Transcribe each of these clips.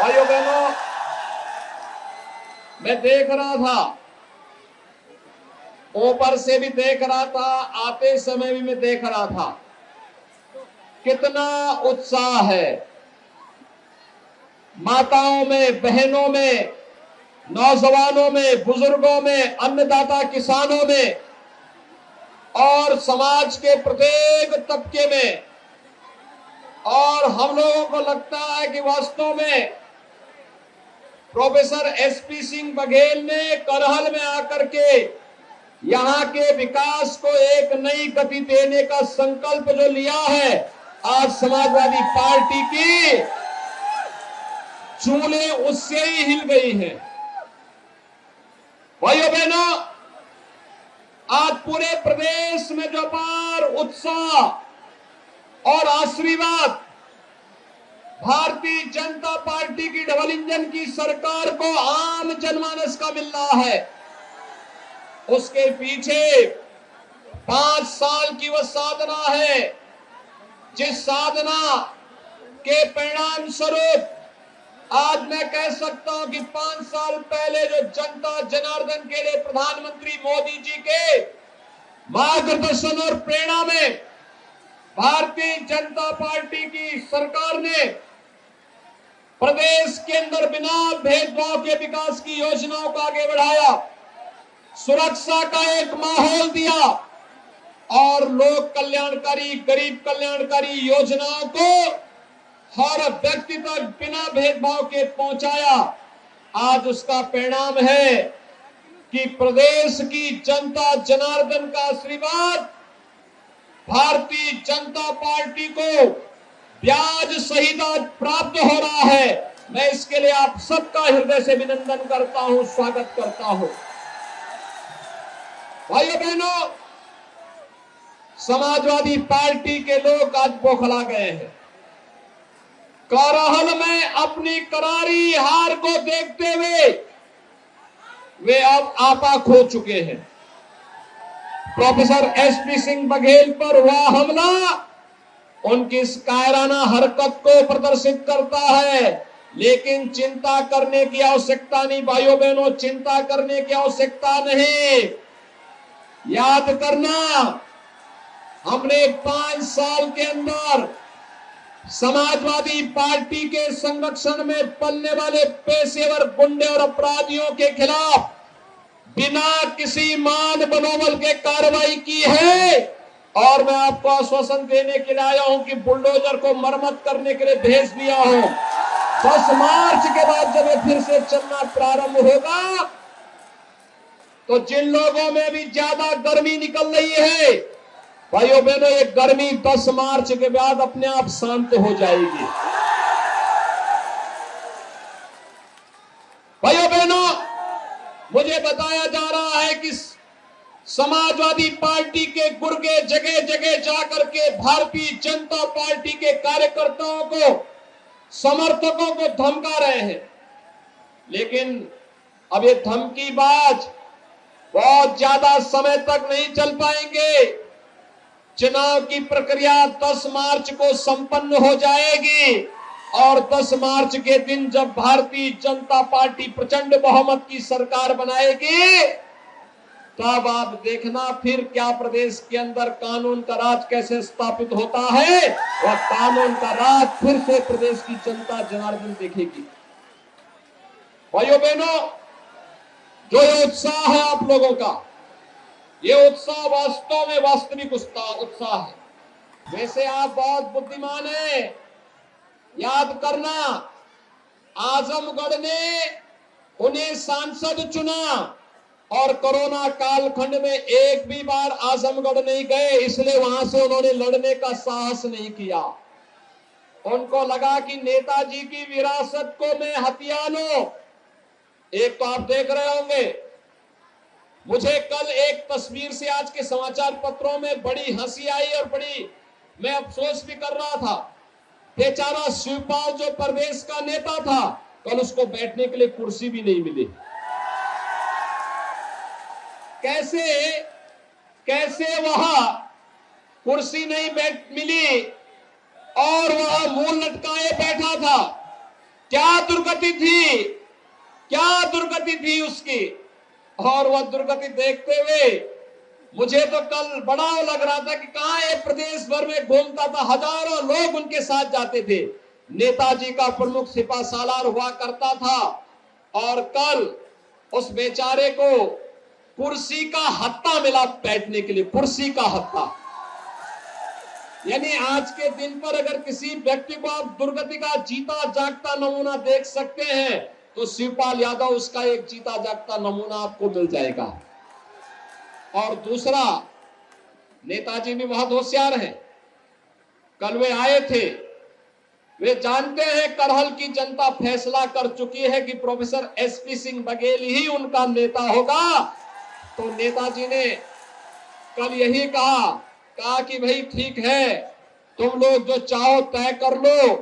भाइयों बहनों, मैं देख रहा था, ऊपर से भी देख रहा था, आते समय भी मैं देख रहा था, कितना उत्साह है माताओं में, बहनों में, नौजवानों में, बुजुर्गों में, अन्नदाता किसानों में और समाज के प्रत्येक तबके में। और हम लोगों को लगता है कि वास्तव में प्रोफेसर एसपी सिंह बघेल ने करहल में आकर के यहाँ के विकास को एक नई गति देने का संकल्प जो लिया है, आज समाजवादी पार्टी की चूलें उससे ही हिल गई हैं। भाइयों बहनों, आज पूरे प्रदेश में जो अपार उत्साह और आशीर्वाद भारतीय जनता पार्टी की डबल इंजन की सरकार को आम जनमानस का मिल रहा है, उसके पीछे 5 साल की वह साधना है, जिस साधना के परिणाम स्वरूप आज मैं कह सकता हूं कि 5 साल पहले जो जनता जनार्दन के लिए प्रधानमंत्री मोदी जी के मार्गदर्शन और प्रेरणा में भारतीय जनता पार्टी की सरकार ने प्रदेश के अंदर बिना भेदभाव के विकास की योजनाओं को आगे बढ़ाया, सुरक्षा का एक माहौल दिया और लोक कल्याणकारी, गरीब कल्याणकारी योजनाओं को हर व्यक्ति तक बिना भेदभाव के पहुंचाया। आज उसका परिणाम है कि प्रदेश की जनता जनार्दन का आशीर्वाद भारतीय जनता पार्टी को ब्याज सहित आज प्राप्त हो रहा है। मैं इसके लिए आप सबका हृदय से अभिनंदन करता हूं, स्वागत करता हूं। भाइयों बहनों, समाजवादी पार्टी के लोग आज बौखला गए हैं। करहल में अपनी करारी हार को देखते हुए वे अब आपा खो चुके हैं। प्रोफेसर एसपी सिंह बघेल पर हुआ हमला उनकी इस कायराना हरकत को प्रदर्शित करता है, लेकिन चिंता करने की आवश्यकता नहीं। भाइयों बहनों, चिंता करने की आवश्यकता नहीं। याद करना, हमने 5 साल के अंदर समाजवादी पार्टी के संरक्षण में पलने वाले पेशेवर गुंडे और अपराधियों के खिलाफ बिना किसी मान मनोबल के कार्रवाई की है। और मैं आपको आश्वासन देने के लिए आया हूं कि बुलडोजर को मरम्मत करने के लिए भेज दिया हूं। 10 मार्च के बाद जब ये फिर से चलना प्रारंभ होगा तो जिन लोगों में भी ज्यादा गर्मी निकल रही है, भाइयों बहनों, ये गर्मी 10 मार्च के बाद अपने आप शांत हो जाएगी। भाइयों बहनों, मुझे बताया जा रहा है कि समाजवादी पार्टी के गुर्गे जगह जगह जाकर के भारतीय जनता पार्टी के कार्यकर्ताओं को, समर्थकों को धमका रहे हैं। लेकिन अब ये धमकीबाज बहुत ज्यादा समय तक नहीं चल पाएंगे। चुनाव की प्रक्रिया 10 मार्च को संपन्न हो जाएगी और 10 मार्च के दिन जब भारतीय जनता पार्टी प्रचंड बहुमत की सरकार बनाएगी, तब आप देखना फिर क्या प्रदेश के अंदर कानून का राज कैसे स्थापित होता है। और कानून का राज फिर से प्रदेश की जनता जनार्दन देखेगी। भाइयों बहनों, जो ये उत्साह है आप लोगों का, ये उत्साह वास्तव में वास्तविक उत्साह है। वैसे आप बहुत बुद्धिमान हैं। याद करना, आजमगढ़ ने उन्हें सांसद चुना और कोरोना कालखंड में एक भी बार आजमगढ़ नहीं गए, इसलिए वहां से उन्होंने लड़ने का साहस नहीं किया। उनको लगा कि नेताजी की विरासत को मैं हथिया लूं। एक तो आप देख रहे होंगे, मुझे कल एक तस्वीर से आज के समाचार पत्रों में बड़ी हंसी आई और बड़ी मैं अफसोस भी कर रहा था। बेचारा शिवपाल जो प्रदेश का नेता था, कल उसको बैठने के लिए कुर्सी भी नहीं मिली। कैसे वहां कुर्सी नहीं मिली और वह मुंह लटकाए बैठा था। क्या दुर्गति थी, क्या दुर्गति थी उसकी। और वह दुर्गति देखते हुए मुझे तो कल बड़ा लग रहा था कि कहां ये प्रदेश भर में घूमता था, हजारों लोग उनके साथ जाते थे। नेताजी का प्रमुख सिपा सालार हुआ करता था और कल उस बेचारे को कुर्सी का हत्था मिला बैठने के लिए, कुर्सी का हत्था। यानी आज के दिन पर अगर किसी व्यक्ति को आप दुर्गति का जीता जागता नमूना देख सकते हैं तो शिवपाल यादव उसका एक जीता जागता नमूना आपको मिल जाएगा। और दूसरा, नेताजी भी बहुत होशियार हैं। कल वे आए थे, वे जानते हैं करहल की जनता फैसला कर चुकी है कि प्रोफेसर एसपी सिंह बघेल ही उनका नेता होगा। तो नेताजी ने कल यही कहा कि भाई ठीक है, तुम लोग जो चाहो तय कर लो,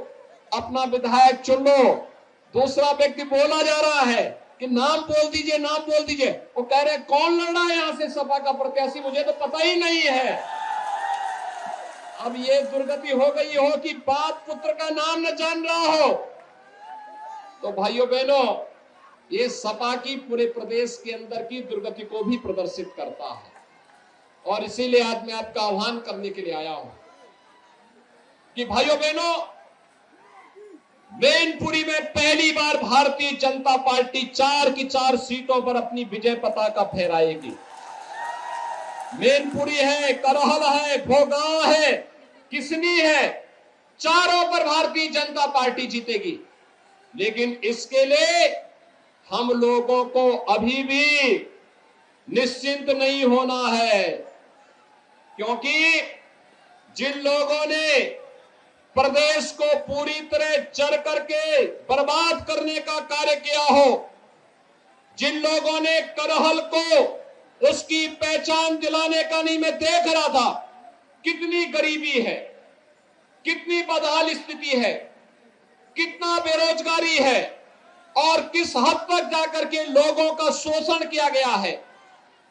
अपना विधायक चुन लो। दूसरा व्यक्ति बोला जा रहा है कि नाम बोल दीजिए, नाम बोल दीजिए। वो कह रहे कौन लड़ रहा है यहां से सपा का प्रत्याशी, मुझे तो पता ही नहीं है। अब ये दुर्गति हो गई हो कि बाप पुत्र का नाम न जान रहा हो। तो भाइयों बहनों, ये सपा की पूरे प्रदेश के अंदर की दुर्गति को भी प्रदर्शित करता है। और इसीलिए आज मैं आपका आह्वान करने के लिए आया हूं कि भाइयों बहनों, मैनपुरी में पहली बार भारतीय जनता पार्टी 4 की 4 सीटों पर अपनी विजय पताका फहराएगी। मैनपुरी है, करहल है, भोगांव है, किसनी है, चारों पर भारतीय जनता पार्टी जीतेगी। लेकिन इसके लिए हम लोगों को अभी भी निश्चिंत नहीं होना है, क्योंकि जिन लोगों ने प्रदेश को पूरी तरह चढ़ करके बर्बाद करने का कार्य किया हो, जिन लोगों ने करहल को उसकी पहचान दिलाने का नहीं, मैं देख रहा था कितनी गरीबी है, कितनी बदहाल स्थिति है, कितना बेरोजगारी है और किस हद तक जाकर के लोगों का शोषण किया गया है।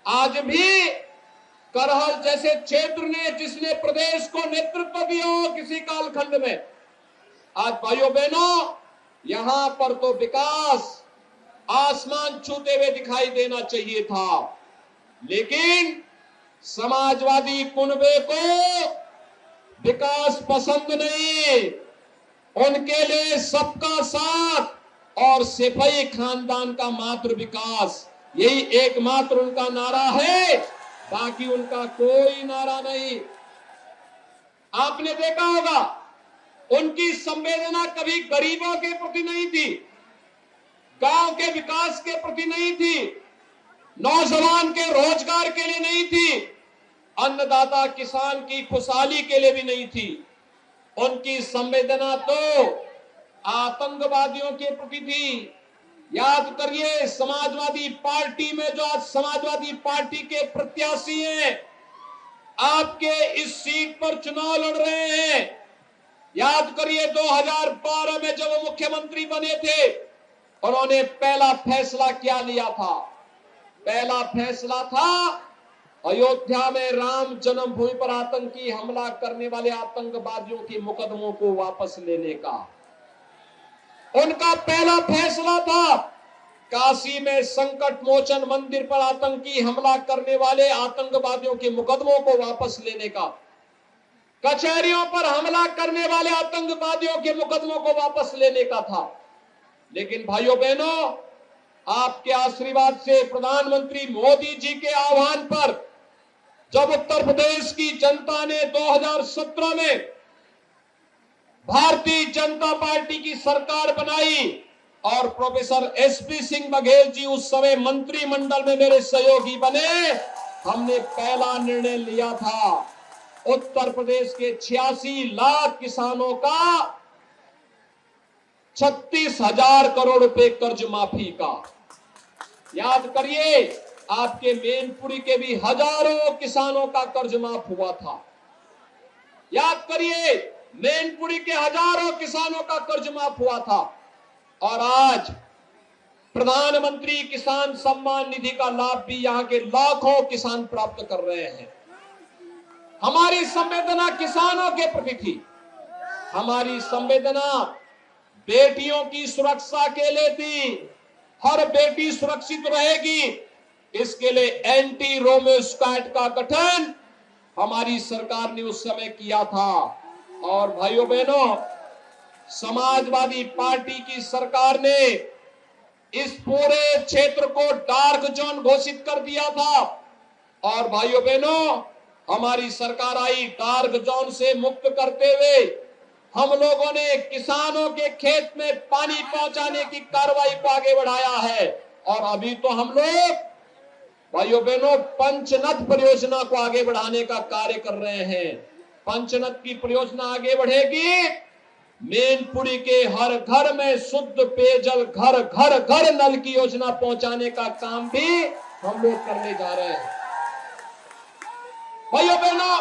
आज भी करहल जैसे क्षेत्र ने, जिसने प्रदेश को नेतृत्व दिया हो किसी कालखंड में, आज भाइयों बहनों यहां पर तो विकास आसमान छूते हुए दिखाई देना चाहिए था। लेकिन समाजवादी कुनबे को विकास पसंद नहीं, उनके लिए सबका साथ और सिपाही खानदान का मात्र विकास, यही एकमात्र उनका नारा है, बाकी उनका कोई नारा नहीं। आपने देखा होगा उनकी संवेदना कभी गरीबों के प्रति नहीं थी, गांव के विकास के प्रति नहीं थी, नौजवान के रोजगार के लिए नहीं थी, अन्नदाता किसान की खुशहाली के लिए भी नहीं थी। उनकी संवेदना तो आतंकवादियों के प्रति थी। याद करिए, समाजवादी पार्टी में जो आज समाजवादी पार्टी के प्रत्याशी हैं, आपके इस सीट पर चुनाव लड़ रहे हैं, याद करिए 2012 में जब वो मुख्यमंत्री बने थे, उन्होंने पहला फैसला क्या लिया था? पहला फैसला था अयोध्या में राम जन्मभूमि पर आतंकी हमला करने वाले आतंकवादियों के मुकदमों को वापस लेने का। उनका पहला फैसला था काशी में संकट मोचन मंदिर पर आतंकी हमला करने वाले आतंकवादियों के मुकदमों को वापस लेने का, कचहरियों पर हमला करने वाले आतंकवादियों के मुकदमों को वापस लेने का था। लेकिन भाइयों बहनों, आपके आशीर्वाद से, प्रधानमंत्री मोदी जी के आह्वान पर, जब उत्तर प्रदेश की जनता ने 2017 में भारतीय जनता पार्टी की सरकार बनाई और प्रोफेसर एसपी सिंह बघेल जी उस समय मंत्रिमंडल में मेरे सहयोगी बने, हमने पहला निर्णय लिया था उत्तर प्रदेश के 86 लाख किसानों का 36,000 करोड़ रुपए कर्ज माफी का। याद करिए, आपके मैनपुरी के भी हजारों किसानों का कर्ज माफ हुआ था। याद करिए, मैनपुरी के हजारों किसानों का कर्ज माफ हुआ था। और आज प्रधानमंत्री किसान सम्मान निधि का लाभ भी यहां के लाखों किसान प्राप्त कर रहे हैं। हमारी संवेदना किसानों के प्रति थी, हमारी संवेदना बेटियों की सुरक्षा के लिए थी। हर बेटी सुरक्षित रहेगी, इसके लिए एंटी रोमियो स्क्वाड का गठन हमारी सरकार ने उस समय किया था। और भाइयों बहनों, समाजवादी पार्टी की सरकार ने इस पूरे क्षेत्र को डार्क जोन घोषित कर दिया था। और भाइयों बहनों, हमारी सरकार आई, डार्क जोन से मुक्त करते हुए हम लोगों ने किसानों के खेत में पानी पहुंचाने की कार्रवाई को आगे बढ़ाया है। और अभी तो हम लोग भाइयों बहनों पंचनद परियोजना को आगे बढ़ाने का कार्य कर रहे हैं। पंचनद की परियोजना आगे बढ़ेगी, मैनपुरी के हर घर में शुद्ध पेयजल, घर घर घर नल की योजना पहुंचाने का काम भी हम लोग करने जा रहे हैं। भाइयों बहनों,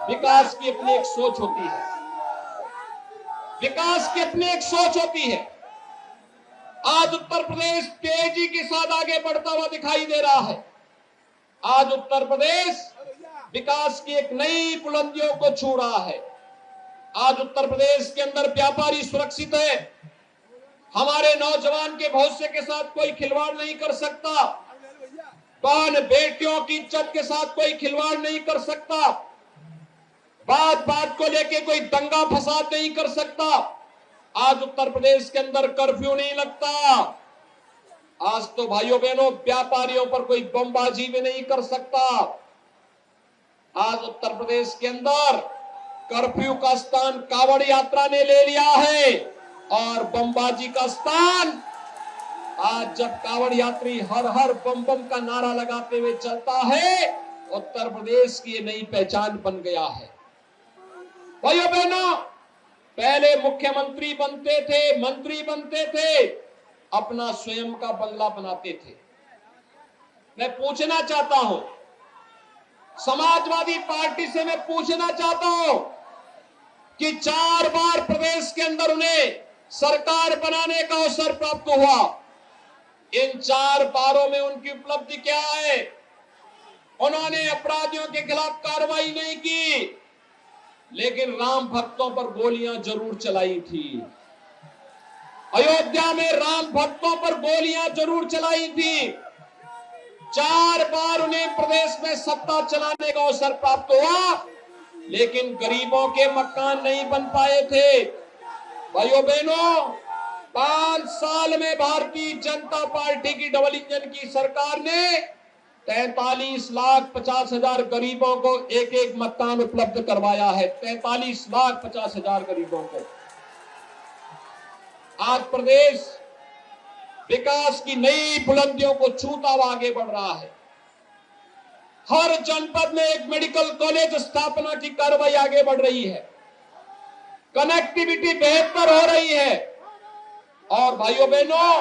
विकास की अपनी एक सोच होती है, विकास की अपनी एक सोच होती है। आज उत्तर प्रदेश तेजी के साथ आगे बढ़ता हुआ दिखाई दे रहा है। आज उत्तर प्रदेश विकास की एक नई बुलंदियों को छू रहा है। आज उत्तर प्रदेश के अंदर व्यापारी सुरक्षित है। हमारे नौजवान के भविष्य के साथ कोई खिलवाड़ नहीं कर सकता, बहन बेटियों की इज्जत के साथ कोई खिलवाड़ नहीं कर सकता, बात बात को लेके कोई दंगा फसाद नहीं कर सकता। आज उत्तर प्रदेश के अंदर कर्फ्यू नहीं लगता। आज तो भाइयों बहनों व्यापारियों पर कोई बमबाजी भी नहीं कर सकता। आज उत्तर प्रदेश के अंदर कर्फ्यू का स्थान कांवड़ यात्रा ने ले लिया है और बमबाजी का स्थान आज जब कांवड़ यात्री हर हर बम बम का नारा लगाते हुए चलता है, उत्तर प्रदेश की नई पहचान बन गया है। भाइयों बहनों, पहले मुख्यमंत्री बनते थे, मंत्री बनते थे, अपना स्वयं का बंगला बनाते थे। मैं पूछना चाहता हूं, समाजवादी पार्टी से मैं पूछना चाहता हूं कि 4 बार प्रदेश के अंदर उन्हें सरकार बनाने का अवसर प्राप्त हुआ। इन 4 बारों में उनकी उपलब्धि क्या है? उन्होंने अपराधियों के खिलाफ कार्रवाई नहीं की, लेकिन राम भक्तों पर गोलियां जरूर चलाई थी। अयोध्या में राम भक्तों पर गोलियां जरूर चलाई थी। 4 बार उन्हें प्रदेश में सत्ता चलाने का अवसर प्राप्त हुआ, लेकिन गरीबों के मकान नहीं बन पाए थे। भाइयों बहनों, 5 साल में भारतीय जनता पार्टी की डबल इंजन की सरकार ने 43,50,000 गरीबों को एक एक मकान उपलब्ध करवाया है। 43,50,000 गरीबों को। आज प्रदेश विकास की नई बुलंदियों को छूता हुआ आगे बढ़ रहा है। हर जनपद में एक मेडिकल कॉलेज स्थापना की कार्रवाई आगे बढ़ रही है। कनेक्टिविटी बेहतर हो रही है। और भाइयों बहनों,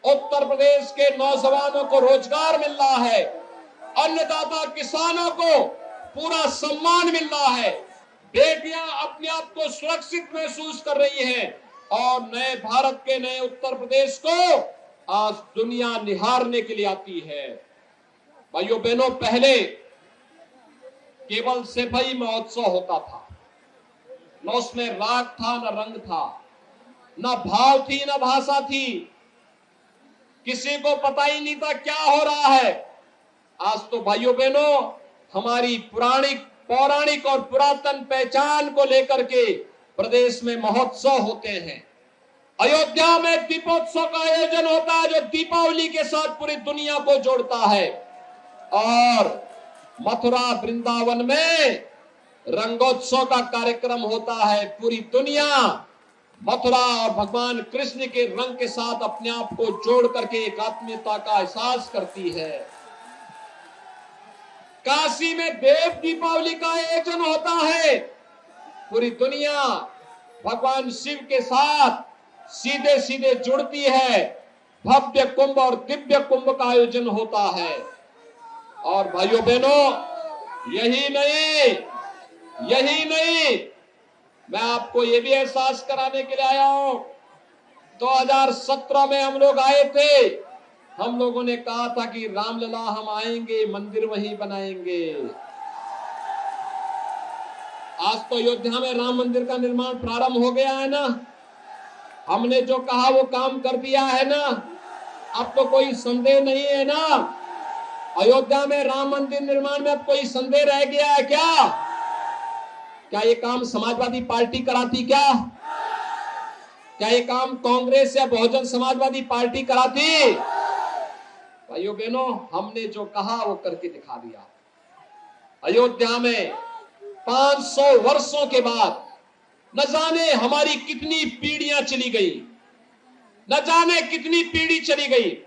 उत्तर प्रदेश के नौजवानों को रोजगार मिल रहा है। अन्नदाता किसानों को पूरा सम्मान मिल रहा है। बेटियां अपने आप को सुरक्षित महसूस कर रही हैं और नए भारत के नए उत्तर प्रदेश को आज दुनिया निहारने के लिए आती है। भाइयों बहनों, पहले केवल सफाई महोत्सव होता था, न उसमें राग था, न रंग था, न भाव थी, न भाषा थी। किसी को पता ही नहीं था क्या हो रहा है। आज तो भाइयों बहनों, हमारी पौराणिक और पुरातन पहचान को लेकर के प्रदेश में महोत्सव होते हैं। अयोध्या में दीपोत्सव का आयोजन होता है, जो दीपावली के साथ पूरी दुनिया को जोड़ता है। और मथुरा वृंदावन में रंगोत्सव का कार्यक्रम होता है। पूरी दुनिया मथुरा और भगवान कृष्ण के रंग के साथ अपने आप को जोड़ करके एक आत्मीयता का एहसास करती है। काशी में देव दीपावली का आयोजन होता है। पूरी दुनिया भगवान शिव के साथ सीधे सीधे जुड़ती है। भव्य कुंभ और दिव्य कुंभ का आयोजन होता है। और भाइयों बहनों, यही नहीं, मैं आपको ये भी एहसास कराने के लिए आया हूं। 2017 में हम लोग आए थे। हम लोगों ने कहा था कि रामलला हम आएंगे, मंदिर वहीं बनाएंगे। आज तो अयोध्या में राम मंदिर का निर्माण प्रारंभ हो गया है ना। हमने जो कहा वो काम कर दिया है ना। अब तो कोई संदेह नहीं है ना। अयोध्या में राम मंदिर निर्माण में अब कोई संदेह रह गया है क्या? क्या ये काम समाजवादी पार्टी कराती? क्या ये काम कांग्रेस या बहुजन समाजवादी पार्टी कराती? भाइयों बहनों, हमने जो कहा वो करके दिखा दिया। अयोध्या में 500 वर्षों के बाद न जाने हमारी कितनी पीढ़ियां चली गई, न जाने कितनी पीढ़ी चली गई,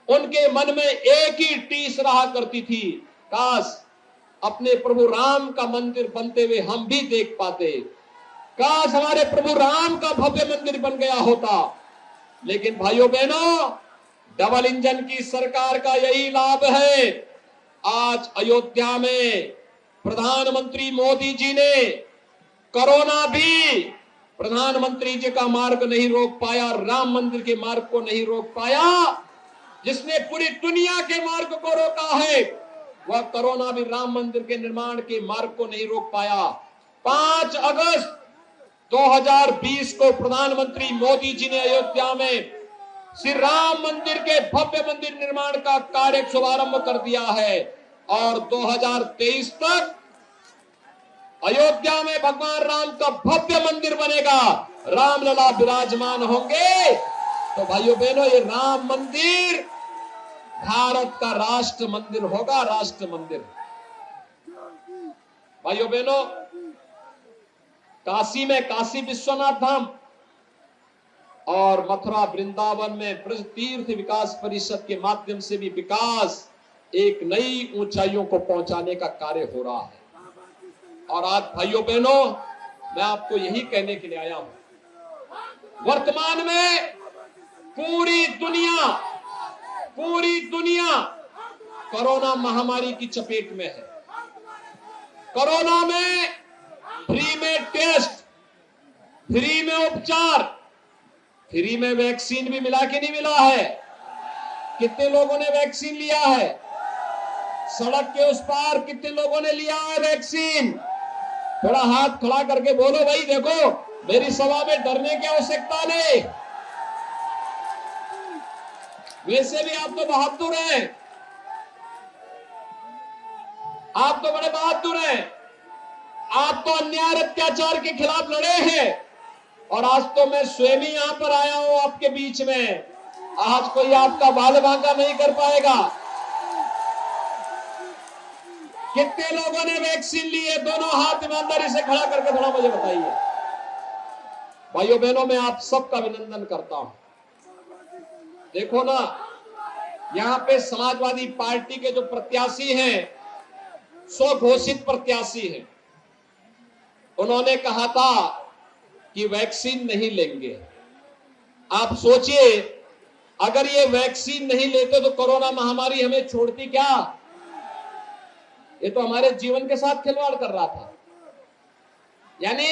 उनके मन में एक ही टीस रहा करती थी, काश अपने प्रभु राम का मंदिर बनते हुए हम भी देख पाते, काश हमारे प्रभु राम का भव्य मंदिर बन गया होता। लेकिन भाइयों बहनों, डबल इंजन की सरकार का यही लाभ है। आज अयोध्या में प्रधानमंत्री मोदी जी ने कोरोना भी प्रधानमंत्री जी का मार्ग नहीं रोक पाया, राम मंदिर के मार्ग को नहीं रोक पाया। जिसने पूरी दुनिया के मार्ग को रोका है, वह कोरोना भी राम मंदिर के निर्माण के मार्ग को नहीं रोक पाया। 5 अगस्त 2020 को प्रधानमंत्री मोदी जी ने अयोध्या में श्री राम मंदिर के भव्य मंदिर निर्माण का कार्य शुभारंभ कर दिया है और 2023 तक अयोध्या में भगवान राम का भव्य मंदिर बनेगा, रामलला विराजमान होंगे। तो भाइयों बहनों, ये राम मंदिर भारत का राष्ट्र मंदिर होगा, राष्ट्र मंदिर। भाइयों बहनों, काशी में काशी विश्वनाथ धाम और मथुरा वृंदावन में ब्रज तीर्थ विकास परिषद के माध्यम से भी विकास एक नई ऊंचाइयों को पहुंचाने का कार्य हो रहा है। और आज भाइयों बहनों, मैं आपको यही कहने के लिए आया हूं, वर्तमान में पूरी दुनिया कोरोना महामारी की चपेट में है। कोरोना में फ्री में टेस्ट, फ्री में उपचार, फ्री में वैक्सीन भी मिला कि नहीं मिला है? कितने लोगों ने वैक्सीन लिया है? सड़क के उस पार कितने लोगों ने लिया है वैक्सीन? थोड़ा हाथ खड़ा करके बोलो भाई, देखो मेरी सभा में डरने की आवश्यकता नहीं। वैसे भी आप तो बहादुर हैं, आप तो बड़े बहादुर हैं। आप तो अन्याय अत्याचार के खिलाफ लड़े हैं और आज तो मैं स्वयं ही यहां पर आया हूं आपके बीच में। आज कोई आपका बाल बांका नहीं कर पाएगा। कितने लोगों ने वैक्सीन ली है? दोनों हाथ ईमानदारी से खड़ा करके थोड़ा मुझे बताइए। भाइयों बहनों, मैं आप सबका अभिनंदन करता हूं। देखो ना, यहां पे समाजवादी पार्टी के जो प्रत्याशी हैं, स्वघोषित प्रत्याशी हैं, उन्होंने कहा था कि वैक्सीन नहीं लेंगे। आप सोचिए, अगर ये वैक्सीन नहीं लेते तो कोरोना महामारी हमें छोड़ती क्या? ये तो हमारे जीवन के साथ खिलवाड़ कर रहा था। यानी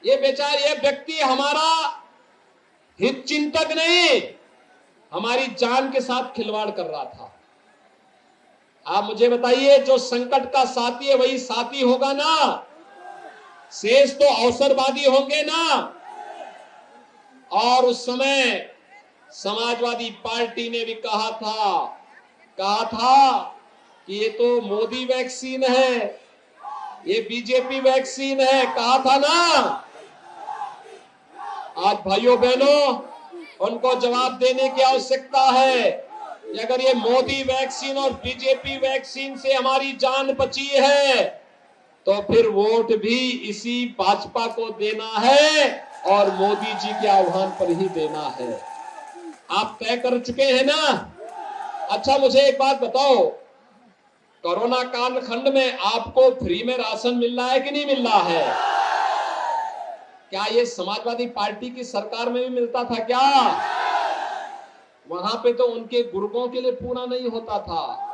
ये व्यक्ति हमारा हित चिंतक नहीं, हमारी जान के साथ खिलवाड़ कर रहा था। आप मुझे बताइए, जो संकट का साथी है वही साथी होगा ना? शेष तो अवसरवादी होंगे ना? और उस समय समाजवादी पार्टी ने भी कहा था कि ये तो मोदी वैक्सीन है, ये बीजेपी वैक्सीन है, कहा था ना? आज भाइयों बहनों, उनको जवाब देने की आवश्यकता है कि अगर ये मोदी वैक्सीन और बीजेपी वैक्सीन से हमारी जान बची है तो फिर वोट भी इसी भाजपा को देना है और मोदी जी के आह्वान पर ही देना है। आप तय कर चुके हैं ना? अच्छा, मुझे एक बात बताओ, कोरोना कालखंड में आपको फ्री में राशन मिल रहा है कि नहीं मिल रहा है? क्या ये समाजवादी पार्टी की सरकार में भी मिलता था क्या? वहां पे तो उनके गुर्गों के लिए पूरा नहीं होता था।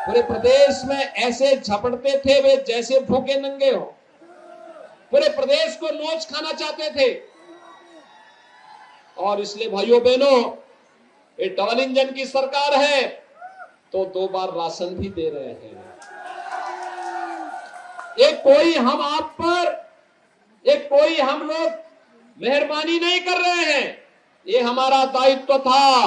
पूरे प्रदेश में ऐसे झपटते थे वे जैसे भूखे नंगे हो। पूरे प्रदेश को नोच खाना चाहते थे। और इसलिए भाइयों बहनों, ये डबल इंजन की सरकार है तो 2 बार राशन भी दे रहे हैं। एक कोई हम आप पर, एक कोई हम लोग मेहरबानी नहीं कर रहे हैं। ये हमारा दायित्व था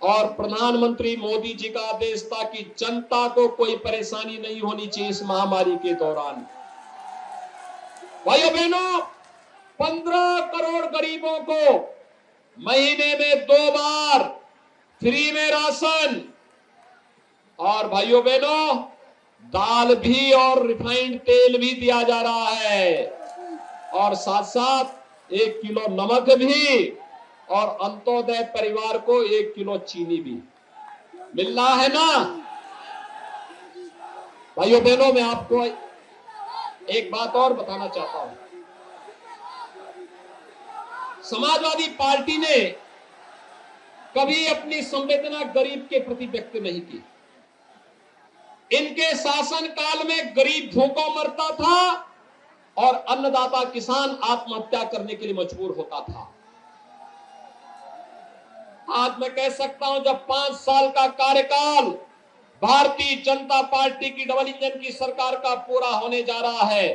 और प्रधानमंत्री मोदी जी का आदेश था कि जनता को कोई परेशानी नहीं होनी चाहिए इस महामारी के दौरान। भाइयों बहनों, 15 करोड़ गरीबों को महीने में 2 बार फ्री में राशन, और भाइयों बहनों दाल भी और रिफाइंड तेल भी दिया जा रहा है, और साथ साथ 1 किलो नमक भी, और अंत्योदय परिवार को 1 किलो चीनी भी मिल रहा है ना। भाइयों बहनों, मैं आपको एक बात और बताना चाहता हूं। समाजवादी पार्टी ने कभी अपनी संवेदना गरीब के प्रति व्यक्त नहीं की। इनके शासन काल में गरीब भूखों मरता था और अन्नदाता किसान आत्महत्या करने के लिए मजबूर होता था। आज मैं कह सकता हूं, जब 5 साल का कार्यकाल भारतीय जनता पार्टी की डबल इंजन की सरकार का पूरा होने जा रहा है,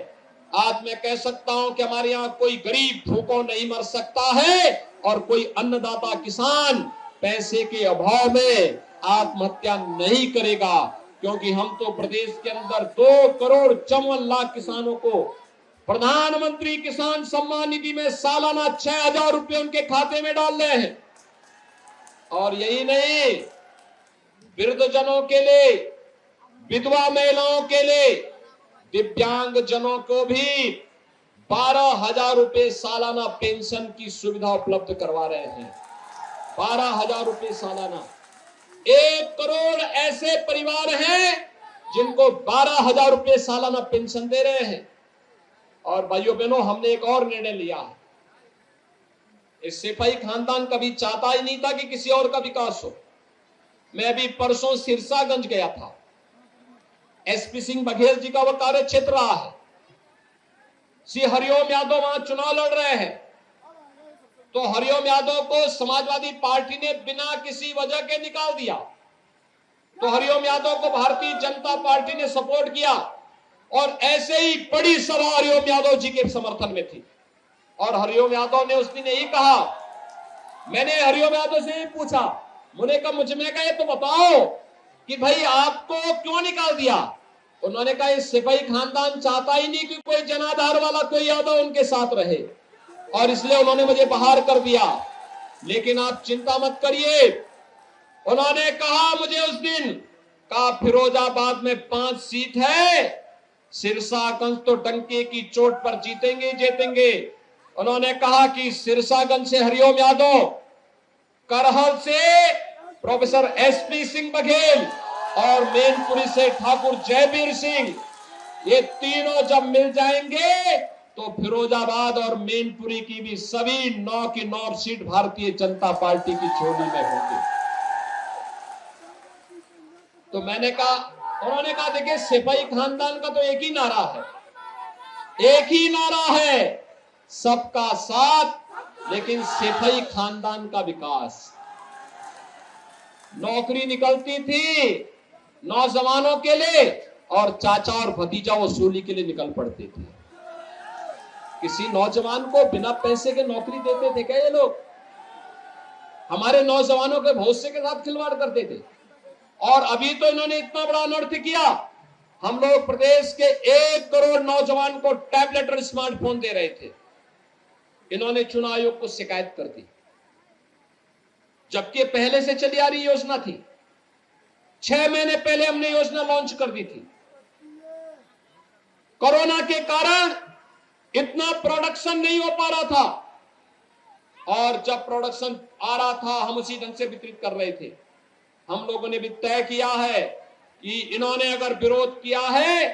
आज मैं कह सकता हूं कि हमारे यहां कोई गरीब भूखों नहीं मर सकता है और कोई अन्नदाता किसान पैसे के अभाव में आत्महत्या नहीं करेगा, क्योंकि हम तो प्रदेश के अंदर 2 करोड़ 54 लाख किसानों को प्रधानमंत्री किसान सम्मान निधि में सालाना 6,000 रुपए उनके खाते में डाल रहे हैं। और यही नहीं, वृद्धजनों के लिए, विधवा महिलाओं के लिए, दिव्यांग जनों को भी 12,000 रुपए सालाना पेंशन की सुविधा उपलब्ध करवा रहे हैं। 12,000 रुपए सालाना। 1 करोड़ ऐसे परिवार हैं जिनको 12,000 रुपए सालाना पेंशन दे रहे हैं। और भाइयों बहनों, हमने एक और निर्णय लिया है। इस सिपाही खानदान कभी चाहता ही नहीं था कि किसी और का विकास हो। मैं अभी परसों सिरसागंज गया था। एसपी सिंह बघेल जी का वो कार्य क्षेत्र रहा है। श्री हरिओम यादव वहां चुनाव लड़ रहे हैं, तो हरिओम यादव को समाजवादी पार्टी ने बिना किसी वजह के निकाल दिया। तो हरिओम यादव को भारतीय जनता पार्टी ने सपोर्ट किया, और ऐसे ही बड़ी सभा हरिओम यादव जी के समर्थन में थी। और हरिओम यादव ने उस दिन यही कहा, मैंने हरिओम यादव से यही पूछा, मुझे कहा ये तो बताओ कि भाई आपको क्यों निकाल दिया। उन्होंने कहा इस सिपाही खानदान चाहता ही नहीं कि कोई जनाधार वाला कोई यादव उनके साथ रहे, और इसलिए उन्होंने मुझे बाहर कर दिया। लेकिन आप चिंता मत करिए, उन्होंने कहा मुझे उस दिन, कहा फिरोजाबाद में 5 सीट है, सिरसागंज तो डंके की चोट पर जीतेंगे जीतेंगे। उन्होंने कहा कि सिरसागंज से हरिओम यादव, करहल से प्रोफेसर एसपी सिंह बघेल और मैनपुरी से ठाकुर जयवीर सिंह, ये तीनों जब मिल जाएंगे तो फिरोजाबाद और मैनपुरी की भी सभी 9 की 9 सीट भारतीय जनता पार्टी की झोली में होंगी। तो मैंने कहा, उन्होंने कहा देखिए सिपाही खानदान का तो एक ही नारा है, एक ही नारा है, सबका साथ, लेकिन सिपाही खानदान का विकास। नौकरी निकलती थी नौजवानों के लिए, और चाचा और भतीजा वसूली के लिए निकल पड़ते थे। किसी नौजवान को बिना पैसे के नौकरी देते थे क्या ये लोग? हमारे नौजवानों के भविष्य के साथ खिलवाड़ करते थे। और अभी तो इन्होंने इतना बड़ा अनर्थ किया, हम लोग प्रदेश के 1 करोड़ नौजवान को टैबलेट और स्मार्टफोन दे रहे थे, इन्होंने चुनाव आयोग को शिकायत कर दी, जबकि पहले से चली आ रही योजना थी। 6 महीने पहले हमने योजना लॉन्च कर दी थी। कोरोना के कारण इतना प्रोडक्शन नहीं हो पा रहा था, और जब प्रोडक्शन आ रहा था हम उसी ढंग से वितरित कर रहे थे। हम लोगों ने भी तय किया है कि इन्होंने अगर विरोध किया है,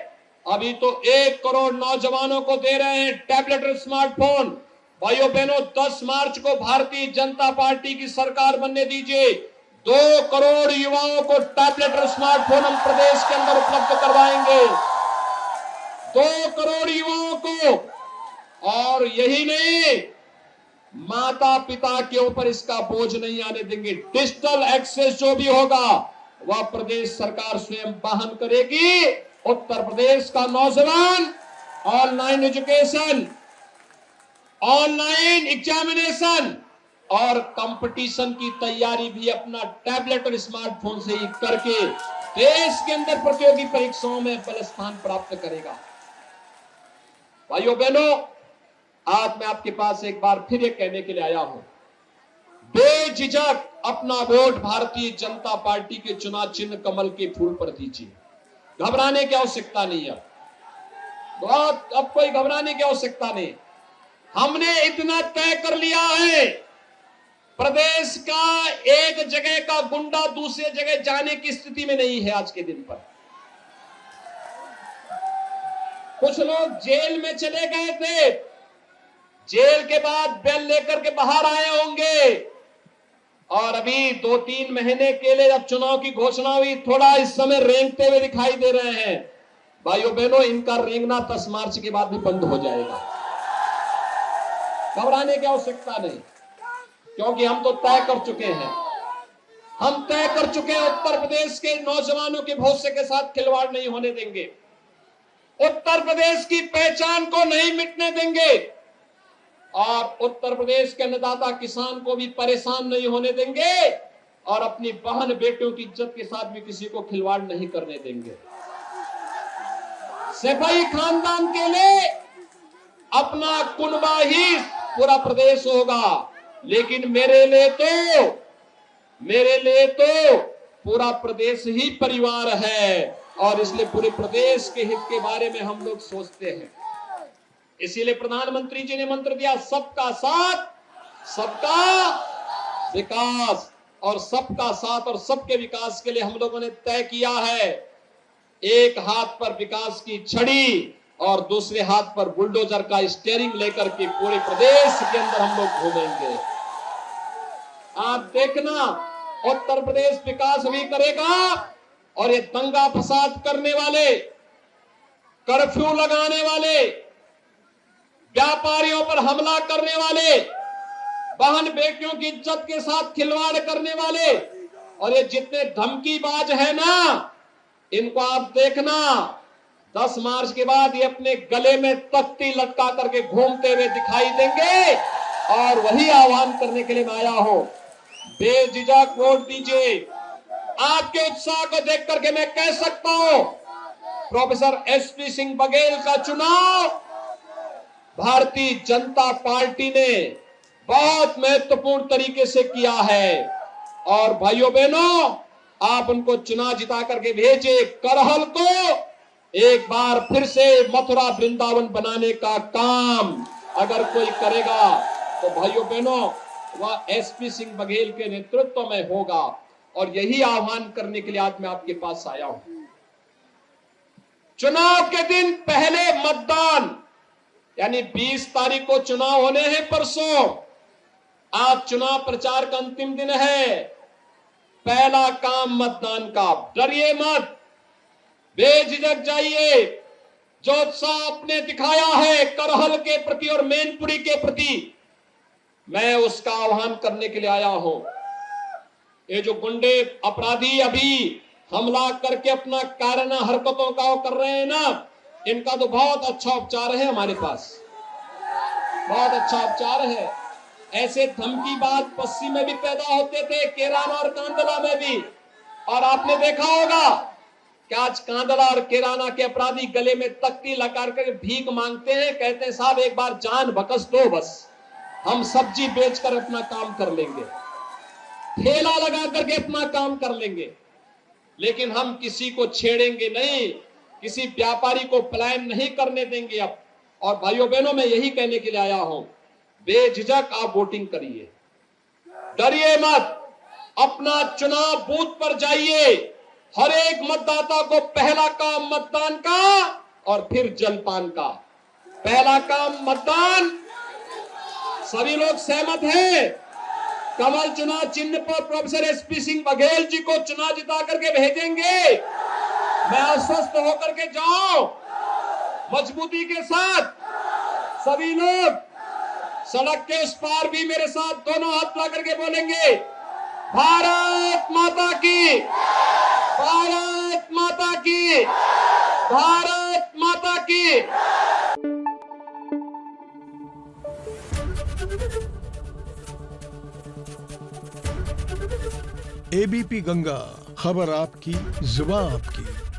अभी तो 1 करोड़ नौजवानों को दे रहे हैं टैबलेट और स्मार्टफोन। भाइयों बहनों, 10 मार्च को भारतीय जनता पार्टी की सरकार बनने दीजिए, 2 करोड़ युवाओं को टैबलेट और स्मार्टफोन हम प्रदेश के अंदर उपलब्ध करवाएंगे, 2 करोड़ युवाओं को। और यही नहीं, माता पिता के ऊपर इसका बोझ नहीं आने देंगे। डिजिटल एक्सेस जो भी होगा वह प्रदेश सरकार स्वयं वहन करेगी। उत्तर प्रदेश का नौजवान ऑनलाइन एजुकेशन ऑनलाइन एग्जामिनेशन और कंपटीशन की तैयारी भी अपना टैबलेट और स्मार्टफोन से ही करके देश के अंदर प्रतियोगी परीक्षाओं में पहला स्थान प्राप्त करेगा। भाइयों बहनों, आज मैं आपके पास एक बार फिर ये कहने के लिए आया हूं, बेझिझक अपना वोट भारतीय जनता पार्टी के चुनाव चिन्ह कमल के फूल पर दीजिए। घबराने की आवश्यकता नहीं है, बहुत अब कोई घबराने की आवश्यकता नहीं। हमने इतना तय कर लिया है, प्रदेश का एक जगह का गुंडा दूसरे जगह जाने की स्थिति में नहीं है। आज के दिन पर कुछ लोग जेल में चले गए थे, जेल के बाद बेल लेकर के बाहर आए होंगे, और अभी 2-3 महीने के लिए जब चुनाव की घोषणा हुई थोड़ा इस समय रेंगते हुए दिखाई दे रहे हैं। भाइयों बहनों, इनका रेंगना 10 मार्च के बाद भी बंद हो जाएगा। घबराने की आवश्यकता नहीं, क्योंकि हम तो तय कर चुके हैं। हम तय कर चुके हैं, उत्तर प्रदेश के नौजवानों के भविष्य के साथ खिलवाड़ नहीं होने देंगे, उत्तर प्रदेश की पहचान को नहीं मिटने देंगे, और उत्तर प्रदेश के अन्नदाता किसान को भी परेशान नहीं होने देंगे, और अपनी बहन बेटियों की इज्जत के साथ भी किसी को खिलवाड़ नहीं करने देंगे। सफाई खानदान के लिए अपना कुनबा ही पूरा प्रदेश होगा, लेकिन मेरे लिए तो पूरा प्रदेश ही परिवार है, और इसलिए पूरे प्रदेश के हित के बारे में हम लोग सोचते हैं। इसीलिए प्रधानमंत्री जी ने मंत्र दिया, सबका साथ सबका विकास, और सबका साथ और सबके विकास के लिए हम लोगों ने तय किया है, एक हाथ पर विकास की छड़ी और दूसरे हाथ पर बुलडोजर का स्टीयरिंग लेकर के पूरे प्रदेश के अंदर हम लोग घूमेंगे। आप देखना, उत्तर प्रदेश विकास भी करेगा, और ये दंगा फसाद करने वाले, कर्फ्यू लगाने वाले, व्यापारियों पर हमला करने वाले, बहन बेटियों की इज्जत के साथ खिलवाड़ करने वाले, और ये जितने धमकीबाज है ना, इनको आप देखना 10 मार्च के बाद ये अपने गले में तख्ती लटका करके घूमते हुए दिखाई देंगे। और वही आह्वान करने के लिए मैं आया हूं, बेझिझक वोट दीजिए। आपके उत्साह को देख करके मैं कह सकता हूं, प्रोफेसर एसपी सिंह बघेल का चुनाव भारतीय जनता पार्टी ने बहुत महत्वपूर्ण तरीके से किया है। और भाइयों बहनों, आप उनको चुनाव जिता करके भेजे, करहल को एक बार फिर से मथुरा वृंदावन बनाने का काम अगर कोई करेगा तो भाइयों बहनों वह एसपी सिंह बघेल के नेतृत्व में होगा। और यही आह्वान करने के लिए आज मैं आपके पास आया हूं। चुनाव के दिन पहले मतदान, यानी 20 तारीख को चुनाव होने हैं परसों। आज चुनाव प्रचार का अंतिम दिन है। पहला काम मतदान का, डरिए मत, बेझिझक जाइए। जो उत्साह आपने दिखाया है करहल के प्रति और मैनपुरी के प्रति, मैं उसका आह्वान करने के लिए आया हूं। ये जो गुंडे अपराधी अभी हमला करके अपना कारणा हरकतों का कर रहे हैं ना, इनका तो बहुत अच्छा उपचार है हमारे पास, बहुत अच्छा उपचार है। ऐसे धमकीबाज पश्चिम में भी पैदा होते थे, केराना और कांदला में भी। और आपने देखा होगा कि आज कांदला और केराना के अपराधी गले में तख्ती लगा कर भीख मांगते हैं, कहते हैं साहब एक बार जान बकस दो, बस हम सब्जी बेचकर अपना काम कर लेंगे, ठेला लगा करके अपना काम कर लेंगे, लेकिन हम किसी को छेड़ेंगे नहीं, किसी व्यापारी को पलायन नहीं करने देंगे अब। और भाइयों बहनों, मैं यही कहने के लिए आया हूं, बेझिझक आप वोटिंग करिए, डरिए मत, अपना चुनाव बूथ पर जाइए। हर एक मतदाता को पहला काम मतदान का और फिर जलपान का। पहला काम मतदान, सभी लोग सहमत हैं? कमल चुनाव चिन्ह पर प्रोफेसर एसपी सिंह बघेल जी को चुनाव जिता करके भेजेंगे। मैं आश्वस्त होकर के जाऊं, मजबूती के साथ सभी लोग सड़क के उस पार भी मेरे साथ दोनों हाथ ला करके बोलेंगे, भारत माता की, भारत माता की, भारत माता की। एबीपी गंगा, खबर आपकी, जुबान आपकी।